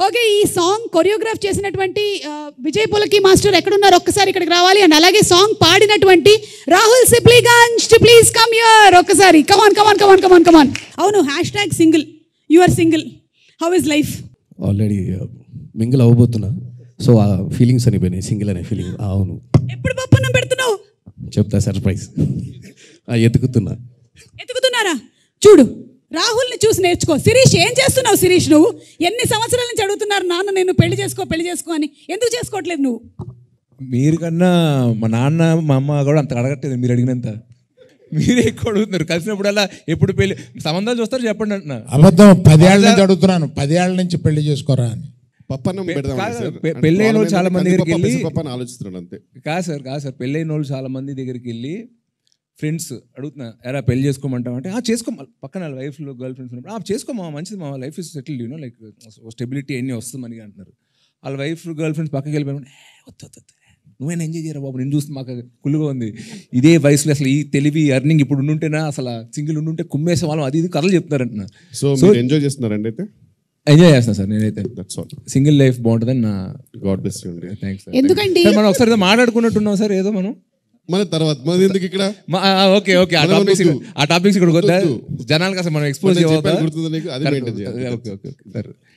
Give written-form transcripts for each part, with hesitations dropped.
Okay, ఈ song choreograph చేసినటువంటి Vijay పులకి master ఎక్కడున్నారు ఒక్కసారి ఇక్కడికి రావాలి. అండ్ అలాగే సాంగ్ పాడినటువంటి Rahul Sipligunj to please come here ఒక్కసారి. Come on come on come on come on come on. అవును, #single, you are single, how is life? Already mingle అవ్వబోతున్నా, సో ఆ ఫీలింగ్స్ అనిపోయినాయి, సింగిల్ అనే ఫీలింగ్. అవును. ఎప్పుడు పప్పన్నం పెడుతున్నావు? చెప్తా, సర్ప్రైజ్. ఎత్తుకుతున్నారా? చూడు, రాహుల్ని చూసి నేర్చుకో. శిరీష్, ఏం చేస్తున్నావు శిరీష్? నువ్వు ఎన్ని సంవత్సరాల నుంచి అడుగుతున్నారు నాన్న నేను పెళ్లి చేసుకో అని, ఎందుకు చేసుకోవట్లేదు నువ్వు? మీరు కన్నా మా నాన్న మా అమ్మ కూడా అంత అడగట్లేదు మీరు అడిగినంత. మీరే ఎక్కువ అడుగుతున్నారు. కలిసినప్పుడల్లా ఎప్పుడు పెళ్లి సంబంధాలు చూస్తారు చెప్పండి అంటున్నా. అబద్ధం. 10 ఏళ్ళ నుంచి అడుగుతున్నాను, 10 ఏళ్ళ నుంచి పెళ్లి చేసుకోరా అని. పెళ్ళైన వాళ్ళు చాలా మంది దగ్గరికి వెళ్ళి ఆలోచిస్తున్నాడు అంతే. కాదు సార్ పెళ్ళైన వాళ్ళు చాలా మంది దగ్గరికి వెళ్ళి ఫ్రెండ్స్ అడుగుతున్నా, ఎరా పెళ్లి చేసుకోమంటాం అంటే చేసుకో, పక్కన వాళ్ళ వైఫ్లో గర్ల్ ఫ్రెండ్స్ ఉన్నప్పుడు చేసుకోమా, మంచిది మా life is settled, you know like stability అన్నీ వస్తుంది మనకి అంటున్నారు. వాళ్ళ వైఫ్ గర్ల్ ఫ్రెండ్స్ పక్కకి వెళ్ళిపోయినా వద్దు నువ్వేనా ఎంజాయ్ చేయరా బాబు, నేను చూస్తే మాకు కుళ్ళుగా ఉంది. ఇదే వయసులో అసలు ఈ తెలివి అర్నింగ్ ఇప్పుడు ఉండుంటేనా, అసలు సింగిల్ ఉండుంటే కుమ్మేసే వాళ్ళం అది ఇది కథలు చెప్తారంటున్నా. సో ఎంజాయ్ చేస్తున్నారండి? అయితే ఎంజాయ్ చేస్తాను సార్ నేనైతే. సింగిల్ లైఫ్ బాగుంటుందని నా గాడ్ బ్లెస్ యూ. థ్యాంక్స్. ఎందుకంటే మనం ఒకసారి మాట్లాడుకున్నట్టున్నాం సార్ ఏదో మనం మన తర్వాత ఎందుకు ఇక్కడ. ఓకే ఆ టాపిక్స్ ఇక్కడ వద్దా, జనాలకు అసలు మనం ఎక్స్పోజ్ సరే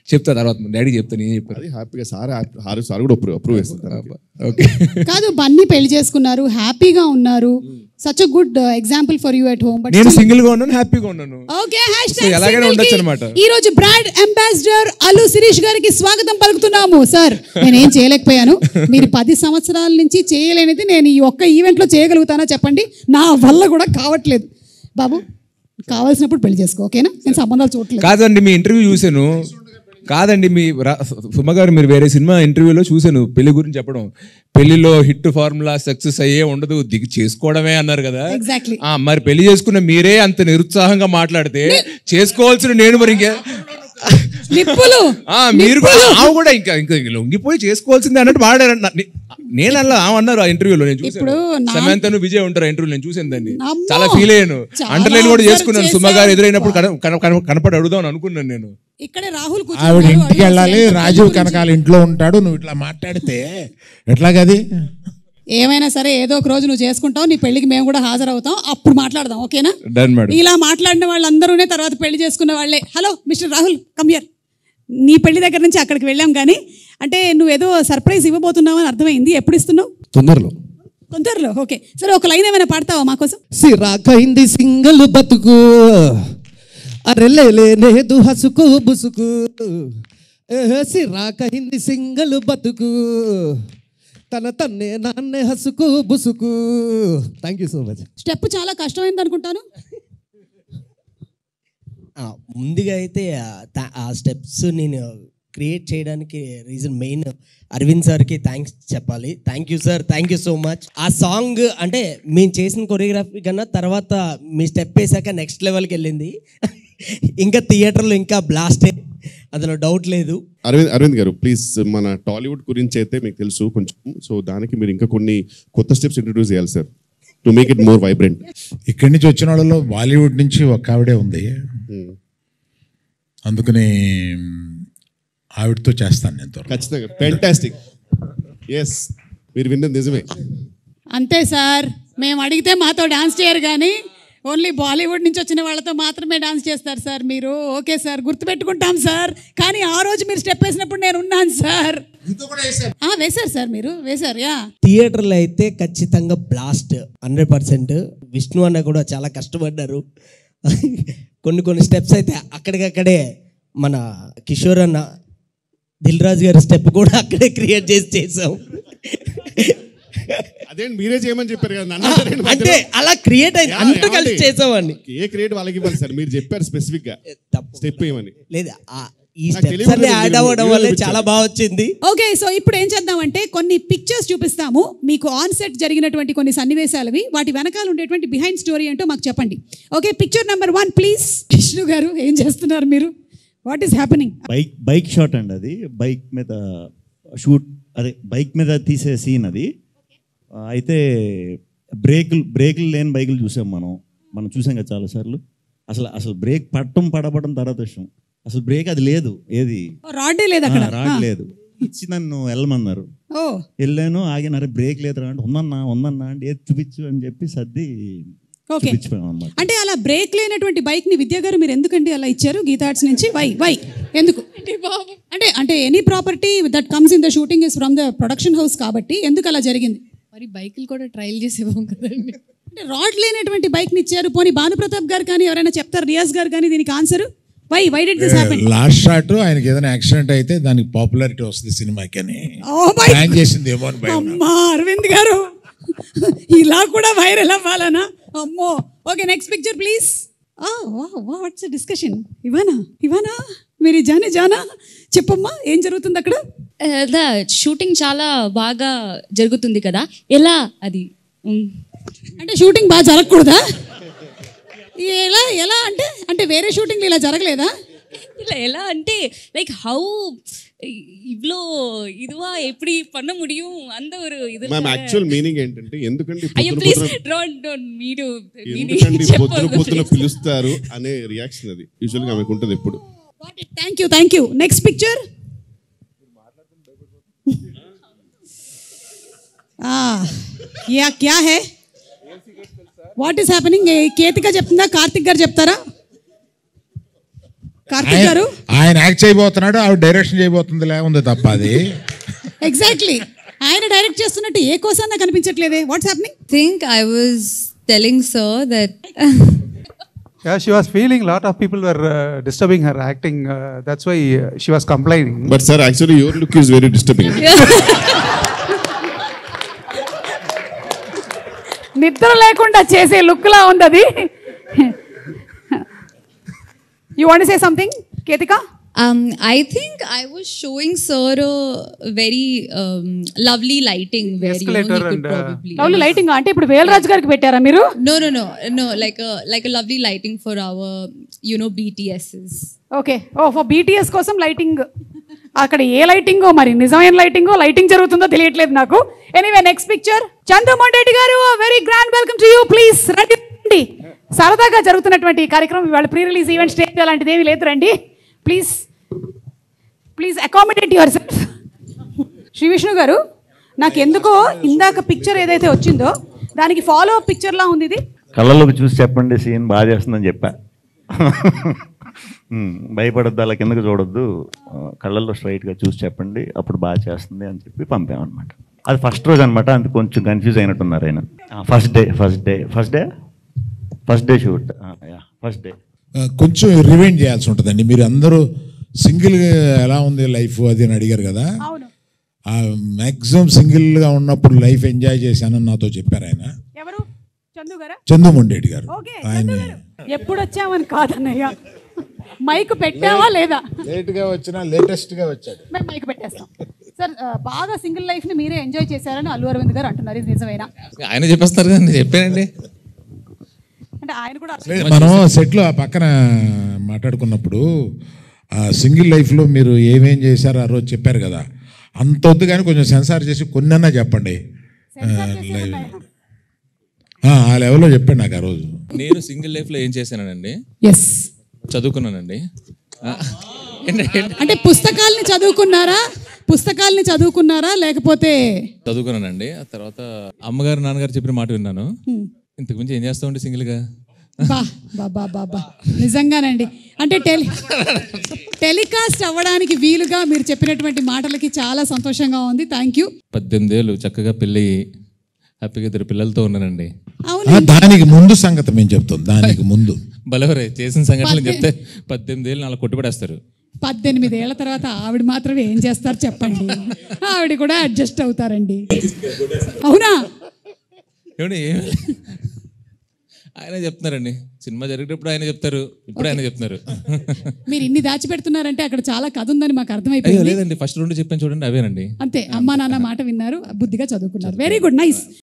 చెప్తా తర్వాత డాడీ చెప్తాను, నేను చెప్పాను హ్యాపీగా. సార్ కూడా అప్రూవ్ చేస్తారు. ఓకే కాదు, బన్నీ పెళ్లి చేసుకున్నారు, హ్యాపీగా ఉన్నారు. Such a good example for you at home. But నేను సింగిల్ గా ఉన్నాను, హ్యాపీగా ఉన్నాను. ఓకే, ఎలాగైనా ఉండొచ్చు అన్నమాట. ఈ రోజు బ్రాండ్ అంబాసిడర్ అల్లు శిరీష్ గారికి స్వాగతం పలుకుతున్నాము. సార్, నేనేం చేయలేకపోయాను, మీరు 10 సంవత్సరాల నుంచి చేయలేనిది నేను ఈ ఒక్క ఈవెంట్ లో చేయగలుగుతానా చెప్పండి? నా వల్ల కూడా కావట్లేదు. బాబు, కావాల్సినప్పుడు పెళ్లి చేసుకో, ఓకేనా? నేను సంబంధాలు చూడట్లేదు. కాదండి, మీ ఇంటర్వ్యూ చూసాను. కాదండి, మీ సుమ గారు మీరు వేరే సినిమా ఇంటర్వ్యూలో చూశాను పెళ్లి గురించి చెప్పడం. పెళ్లిలో హిట్ ఫార్ములా సక్సెస్ అయ్యే ఉండదు, దిగి చేసుకోవడమే అన్నారు కదా. మరి పెళ్లి చేసుకున్న మీరే అంత నిరుత్సాహంగా మాట్లాడితే చేసుకోవాల్సిన నేను మరి ఇంకా మీరు కూడా ఇంకా లొంగిపోయి చేసుకోవాల్సిందే అన్నట్టు మాట్లాడారు. నేను అలా అన్నారు ఆ ఇంటర్వ్యూలో, నేను చూసాను. సమంతను విజయ్ ఉంటారు ఇంటర్వ్యూ, నేను చూసాను దాన్ని, చాలా ఫీల్ అయ్యాను. అండర్లైన్ కూడా చేసుకున్నాను. సుమ గారు ఎదురైనప్పుడు కనపడి అడుగుదాం అనుకున్నాను నేను. ఇక్కడే రాహుల్ ఆవిడ ఇంటికి వెళ్ళాలి, రాజీవ్ కనకాల ఇంట్లో ఉంటాడు, నువ్వు ఇట్లా మాట్లాడితే ఎట్లాగది? ఏమైనా సరే ఏదో ఒక రోజు నువ్వు చేసుకుంటావు, నీ పెళ్లికి మేము కూడా హాజరవుతాం, అప్పుడు మాట్లాడదాం, ఓకేనా? ఇలా మాట్లాడిన వాళ్ళందరూనే తర్వాత పెళ్లి చేసుకున్న వాళ్ళే. Hello mister Rahul, come here. నీ పెళ్లి దగ్గర నుంచి అక్కడికి వెళ్ళాం, కానీ అంటే నువ్వేదో సర్ప్రైజ్ ఇవ్వబోతున్నావు అని అర్థమైంది. ఎప్పుడు ఇస్తున్నావు? తొందరలో. ఓకే సరే, ఒక లైన్ ఏమైనా పాడతావా మాకోసం? సిరాకైంది సింగల్ బతుకు, అరెలేదు హసుకు బుసుకు, సిరాకైంది సింగల్ బతుకు, తన తన్నే నాన్నే హసుకు బుసుకు. Thank you so much. Step చాలా కష్టమైంది అనుకుంటాను. ముందుగా అయితే ఆ స్టెప్స్ నేను క్రియేట్ చేయడానికి రీజన్ మెయిన్ అరవింద్ సార్కి థ్యాంక్స్ చెప్పాలి. Thank you sir, thank you so much. ఆ సాంగ్ అంటే మేము చేసిన కొరియోగ్రఫీ కన్నా తర్వాత మీ స్టెప్ వేసాక నెక్స్ట్ లెవెల్కి వెళ్ళింది. ఇంకా థియేటర్లో ఇంకా బ్లాస్ట్, అందులో డౌట్ లేదు. అరవింద్ గారు ప్లీజ్, మన టాలీవుడ్ గురించి అయితే మీకు తెలుసు కొంచెం, సో దానికి మీరు ఇంకా కొన్ని కొత్త స్టెప్స్ ఇంట్రడ్యూస్ చేయాలి sir, to make it more vibrant. ఇక్కడి నుంచి వచ్చిన వాళ్ళలో బాలీవుడ్ నుంచి ఒక ఆవిడే ఉంది, అందుకని ఆవిడతో చేస్తాను నేను ఖచ్చితంగా. ఫ్యాంటాస్టిక్. ఎస్, మీరు విన్నది నిజమే. అంతే సార్, మేము అడిగితే మాతో డాన్స్ చేయరు, కానీ ఓన్లీ బాలీవుడ్ నుంచి వచ్చిన వాళ్ళతో మాత్రమే డాన్స్ చేస్తారు సార్ మీరు. ఓకే సార్, గుర్తుపెట్టుకుంటాం సార్. కానీ ఆ రోజు మీరు స్టెప్ వేసినప్పుడు నేను ఉన్నాను సార్. వేశారు సార్, మీరు వేశారు. థియేటర్లో అయితే ఖచ్చితంగా బ్లాస్ట్ 100%. విష్ణు అన్న కూడా చాలా కష్టపడ్డారు. కొన్ని స్టెప్స్ అయితే అక్కడికక్కడే మన కిషోర్ అన్న, దిల్ రాజు గారి స్టెప్ కూడా అక్కడే క్రియేట్ చేసాం. అదే మీరే చేయమని చెప్పారు కదా, అంటే అలా క్రియేట్ అయింది, అందరూ కలిసి చేసామని. ఏ క్రియేట్ వాళ్ళకి ఇవ్వాలి సార్, మీరు చెప్పారు స్పెసిఫిక్ గా స్టెప్ ఏమని. లేదా ఈ స్టెప్స్ అన్ని యాడ్ అవ్వడం వల్ల చాలా బాగా వచ్చింది. ఓకే, సో ఇప్పుడు ఏం చేద్దామంటే కొన్ని పిక్చర్స్ చూపిస్తాము మీకు, ఆన్ సెట్ జరిగినటువంటి కొన్ని సన్నివేశాలవి, వాటి వెనకాల ఉండేటువంటి బిహైండ్ స్టోరీ ఏంటో మాకు చెప్పండి. Okay, picture number 1 please. Vishnu గారు ఏం చేస్తున్నారు మీరు? What is happening? Bike shot అండి అది, బైక్ మీద షూట్, అదే బైక్ మీద తీసే సీన్ అది. అయితే బ్రేకులు లేని బైకులు చూసాం మనం చూసాం కదా చాలాసార్లు. అసలు బ్రేక్ పడడం తర్వాత విషయం. అసలు బ్రేక్ అది లేదు, ఏది రాడ్డే లేదు అక్కడ. రావట్లేదు. ఇచ్చి నన్ను వెళ్ళమన్నారు, వెళ్ళాను, ఆగినారు. బ్రేక్ లేదురా అంటే ఉందన్నా అంటే ఏది చూపించు అని చెప్పి సర్ది చూపించిపోయాం అన్నమాట. అంటే అలా బ్రేక్ లేనటువంటి బైక్ ని విద్యా గారు మీరు ఎందుకండి అలా ఇచ్చారు గీతా ఆర్ట్స్ నుంచి? వై ఎందుకు అంటే any property that comes in the shooting is from the production house కాబట్టి ఎందుకు అలా జరిగింది? మరి బైకులు కూడా ట్రయల్ చేసేవాం కదండి. అంటే రాడ్ లేనటువంటి బైక్ ని ఇచ్చారు. పోనీ భానుప్రతాప్ గారు కానీ ఎవరైనా చెప్తారు, రియాజ్ గారు కానీ దీనికి answer? Why did this happen? Last shot ఆయనకి ఏదైనా యాక్సిడెంట్ అయితే దానికి పాపులారిటీ వస్తుంది సినిమాకి అని ప్లాన్ చేసింది ఏమో అని భయం. అమ్మా అరవింద్ గారు ఇలా కూడా వైరల్ అవ్వాలనా? అమ్మో. Okay, next picture please. What's discussion? ఇవానా మీరు జానా చెప్పమ్మా, ఏం జరుగుతుంది అక్కడ? షూటింగ్ చాలా బాగా జరుగుతుంది కదా, ఎలా అది? అంటే షూటింగ్ బాగా జరగకూడదా? ఎలా అంటే వేరే షూటింగ్లు ఇలా జరగలేదా? இல்லை எல்லாம் வந்துட்டு லைக் ஹவு இவ்வளோ இதுவா எப்படி பண்ண முடியும் அந்த ஒரு இது. మ్యామ్ యాక్చువల్ మీనింగ్ ఏంటంటే ఎందుకంటే పొద్దున పిలుస్తారు అనే రియాక్షన్ అది యూజువల్గా ఆమెకు ఉంటుంది ఎప్పుడు. Thank you. Next picture. క్యా హై, వాట్ ఈస్ హ్యాపెనింగ్? కేతిక చెప్తుందా, కార్తిక్ గారు చెప్తారా? కార్తిక్ గారు ఆయన యాక్ట్ చేయబోతున్నాడు, ఆవిడ డైరెక్షన్ చేయబోతుంది ఉంది తప్ప అది. ఎగ్జాక్ట్లీ, ఆయన డైరెక్ట్ చేస్తున్నట్టు ఏ కోసం నాకు కనిపించట్లేదే. What's happening? think I was telling sir that yeah, she was feeling a lot of people were disturbing her acting, that's why she was complaining. But sir, actually your look is very disturbing. నిద్ర లేకుండా చేసే look లా ఉంది అది. You want to say something, Ketika? I think I was showing sir a very lovely lighting where you know, he could probably lovely lighting అంటే ఇప్పుడు వేలరాజు గారికి పెట్టారా మీరు? no like a lovely lighting for our you know BTSs. Okay, for BTS కోసం lighting. అక్కడ ఏ లైటింగో మరి, నిజమైన లైటింగ్ జరుగుతుందో తెలియట్లేదు నాకు. Anyway next picture. Chandu Mondeti garu, very grand welcome to you. Please రండి. సరదాగా జరుగుతున్నటువంటి కార్యక్రమం ఇవాళ ప్రీ రిలీజ్ ఈవెంట్, స్టేజ్ అలాంటిది ఏమీ లేదు, రండి please accommodate yourself. Shri Vishnu గారు, నాకు ఎందుకో ఇందాక పిక్చర్ ఏదైతే వచ్చిందో దానికి ఫాలో అప్ పిక్చర్ లా ఉంది ఇది. కళ్ళలోకి చూసి చెప్పండి, సీన్ బాగా చేస్తుందని చెప్పా. భయపడద్దు, అలా కిందకి చూడొద్దు, కళ్ళల్లో స్ట్రైట్గా చూసి చెప్పండి, అప్పుడు బాగా చేస్తుంది అని చెప్పి పంపామన్నమాట. అది ఫస్ట్ రోజు అనమాట, అంత కొంచెం కన్ఫ్యూజ్ అయినట్టున్నారు ఆయన. First day shoot, first day కొంచెం రివైండ్ చేయాల్సి ఉంటుందండి. మీరు అందరూ సింగిల్ ఎలా ఉంది లైఫ్ అది అని అడిగారు కదా. మ్యాక్సిమం సింగిల్గా ఉన్నప్పుడు లైఫ్ ఎంజాయ్ చేశానని నాతో చెప్పారు ఆయన. ఎవరు? చందు మొండేటి గారు. ఆయన ఎప్పుడు వచ్చామని కాదన్నయ్య, మైక్ పెట్టావా లేదా? లేట్గా వచ్చినా లేటెస్ట్గా వచ్చాడు. మేము మైక్ పెట్టేస్తాం సార్. బాగా సింగిల్ లైఫ్ ని మీరే ఎంజాయ్ చేశారని అల్లు అరవింద్ గారు అంటున్నారు, ఇది నిజమేనా? ఆయన చెప్పేస్తారు కదా, నేను చెప్పానండి. అంటే ఆయన కూడా మనం సెట్లో ఆ పక్కన మాట్లాడుకున్నప్పుడు సింగిల్ లైఫ్లో మీరు ఏమేం చేశారో ఆ రోజు చెప్పారు కదా, అంత వద్దు కానీ కొంచెం సెన్సార్ చేసి కొన్నన్నా చెప్పండి. ఆ లెవెల్లో చెప్పండి నాకు ఆ రోజు. నేను సింగిల్ లైఫ్లో ఏం చేశానండి, చదువుకున్నానండి. అంటే పుస్తకాలని చదువుకున్నారా లేకపోతే? చదువుకున్నానండి. ఆ తర్వాత అమ్మగారు నాన్నగారు చెప్పిన మాట విన్నాను. ఇంతకు మించి ఏం చేస్తామండి సింగిల్గా? బాబా నిజంగానండి. అంటే టెలికాస్ట్ అవ్వడానికి వీలుగా మీరు చెప్పినటువంటి మాటలకి చాలా సంతోషంగా ఉంది. Thank you. 18 ఏళ్ళు చక్కగా పెళ్ళి హ్యాపీగా 2 పిల్లలతో ఉన్నానండి. దానికి ముందు సంగతి మేము చెప్తాం. దానికి ముందు బలవరే చేసిన సంఘటనలు చెప్తే 18 ఏళ్ళు నాలుగు కొట్టుబడేస్తారు. 18 ఏళ్ల తర్వాత ఆవిడ మాత్రమే ఏం చేస్తారు చెప్పండి? ఆవిడ కూడా అడ్జస్ట్ అవుతారండి. అవునా? ఏమండి ఆయన చెప్తున్నారండి, సినిమా జరిగేటప్పుడు ఆయన చెప్తారు, ఇప్పుడు ఆయన చెప్తున్నారు. మీరు ఇన్ని దాచిపెడుతున్నారంటే అక్కడ చాలా కథ ఉందని మాకు అర్థమైపోయింది. లేదండి, ఫస్ట్ 2 చెప్పాను చూడండి, అవేనండి. అంతే, అమ్మా నాన్న మాట విన్నారు, బుద్ధిగా చదువుకున్నారు. Very good, nice.